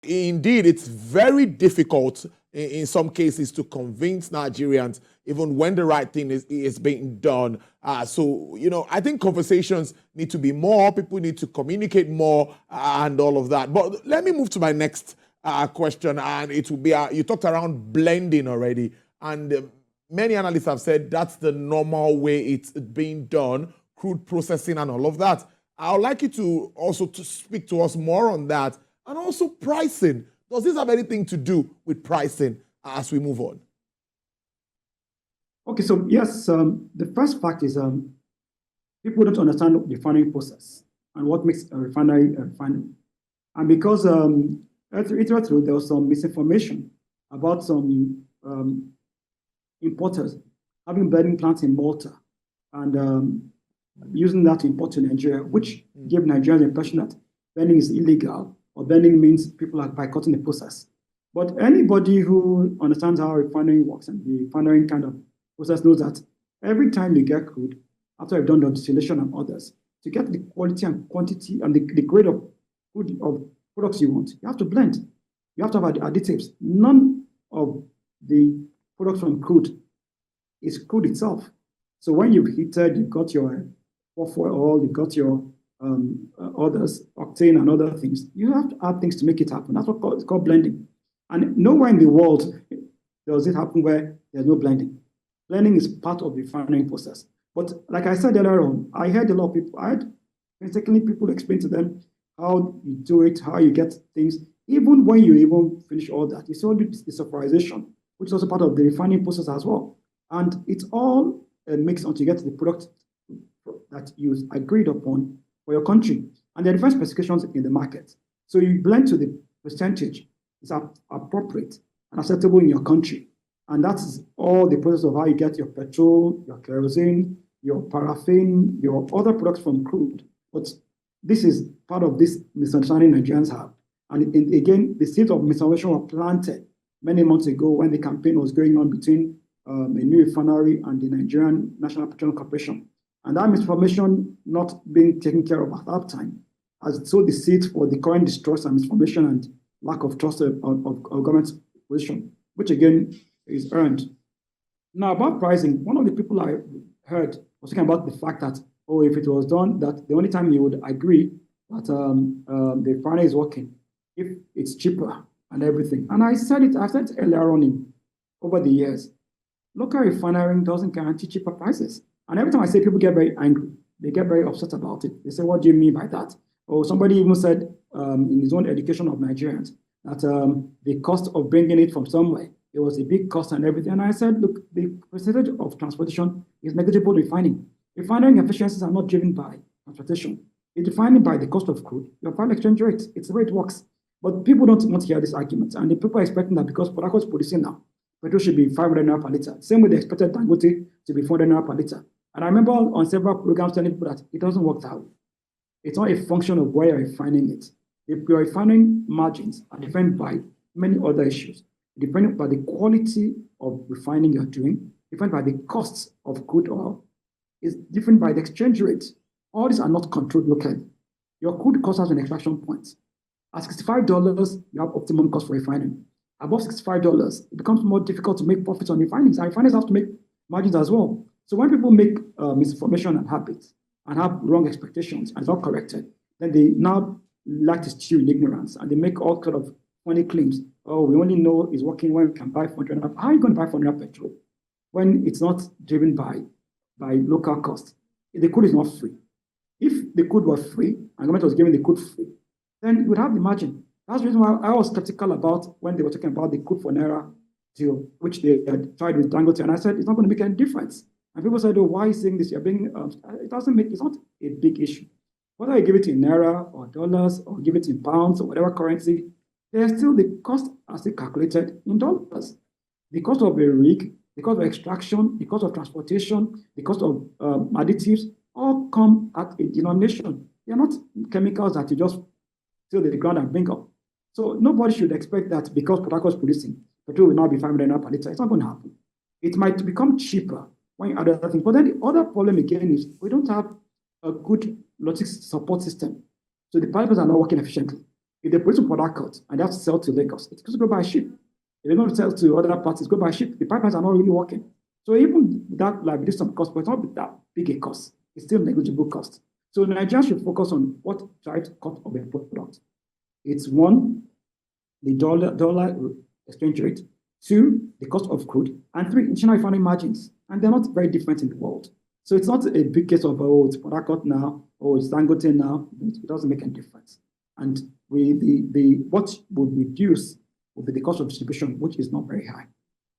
Indeed, it's very difficult in some cases to convince Nigerians, even when the right thing is being done. So, I think conversations need to be more, people need to communicate more, and all of that. But let me move to my next question, and it will be you talked around blending already, and many analysts have said that's the normal way it's being done, crude processing and all of that. I would like you to also to speak to us more on that, and also pricing. Does this have anything to do with pricing as we move on? Okay, so yes, the first fact is people don't understand the refining process and what makes a refinery a refinery. And because there was some misinformation about some importers having burning plants in Malta and using that to import to Nigeria, which gave Nigerians the impression that burning is illegal, or burning means people are boycotting the process. But anybody who understands how refinery works and the refinery kind of process knows that every time you get crude, after you've done the distillation and others, to get the quality and quantity and the grade of food of products you want, you have to blend. You have to have additives. None of the products from crude is crude itself. So when you've heated, you've got your oil, you've got your others, octane and other things, you have to add things to make it happen. That's what it's called blending. And nowhere in the world does it happen where there's no blending. Blending is part of the refining process. But like I said earlier on, I heard a lot of people, mistakenly people explain to them how you do it, how you get things. Even when you even finish all that, it's all the desulfurization, which is also part of the refining process as well. And it's all a mix until you get to the product that you agreed upon for your country. And there are different specifications in the market. So you blend to the percentage is appropriate and acceptable in your country. And that's all the process of how you get your petrol, your kerosene, your paraffin, your other products from crude. But this is part of this misunderstanding Nigerians have. And again, the seeds of misinformation were planted many months ago when the campaign was going on between a new refinery and the Nigerian National Petroleum Corporation. And that misinformation not being taken care of at that time has sowed the seeds for the current distrust and misinformation and lack of trust of government's position, which again is earned. Now, about pricing, one of the people I heard was talking about the fact that, oh, if it was done, that the only time you would agree that the refinery is working if it's cheaper and everything. And I've said it earlier on over the years. Local refinery doesn't guarantee cheaper prices. And every time I say, people get very angry. They get very upset about it. They say, what do you mean by that? Or somebody even said in his own education of Nigerians that the cost of bringing it from somewhere, it was a big cost and everything. And I said, look, the percentage of transportation is negligible to refining. Refining efficiencies are not driven by transportation. It's defined by the cost of crude, your foreign exchange rate. It's the way it works. But people don't want to hear this argument. And the people are expecting that because Port Harcourt is producing now, petrol should be 500 naira per liter. Same way they expected Dangote to be 400 naira per liter. And I remember on several programs telling people that it doesn't work that way. It's not a function of where you're refining it. If your refining margins are defined by many other issues, depending by the quality of refining you're doing, defined by the costs of crude oil, is different by the exchange rate. All these are not controlled locally. Your crude cost has an extraction point. At $65, you have optimum cost for refining. Above $65, it becomes more difficult to make profits on refinings. And refiners have to make margins as well. So when people make misinformation and habits and have wrong expectations and it's not corrected, then they now like to stew in ignorance and they make all kind of funny claims. Oh, we only know it's working when we can buy 400. How are you going to buy 400 petrol when it's not driven by local costs? The crude is not free. If the crude was free and government was giving the crude free, then you would have the margin. That's the reason why I was skeptical about when they were talking about the crude for Naira deal, which they had tried with Dangote. And I said, it's not going to make any difference. And people said, oh, why are you saying this? You're being, it doesn't make, it's not a big issue. Whether you give it in Naira or dollars or give it in pounds or whatever currency, there's still the cost are still calculated in dollars. The cost of a rig, the cost of extraction, the cost of transportation, the cost of additives, all come at a denomination. They're not chemicals that you just till the ground and bring up. So nobody should expect that because Port Harcourt is producing, petrol will now be 500 naira per liter. It's not going to happen. It might become cheaper when you add other things. But then the other problem again is we don't have a good logistics support system. So the pipelines are not working efficiently. If they produce for that cut and they have to sell to Lagos, it's going to go by ship. If they don't sell to other parties, go by ship. The pipelines are not really working. So even that liability some cost, but it's not that big a cost. It's still negligible cost. So Nigeria should focus on what drives cost of a product. It's one, the dollar exchange rate. Two, the cost of crude. And three, international refining margins. And they're not very different in the world. So it's not a big case of, oh, it's Port Harcourt now, or it's Dangote now. It doesn't make any difference. And what would reduce will be the cost of distribution, which is not very high.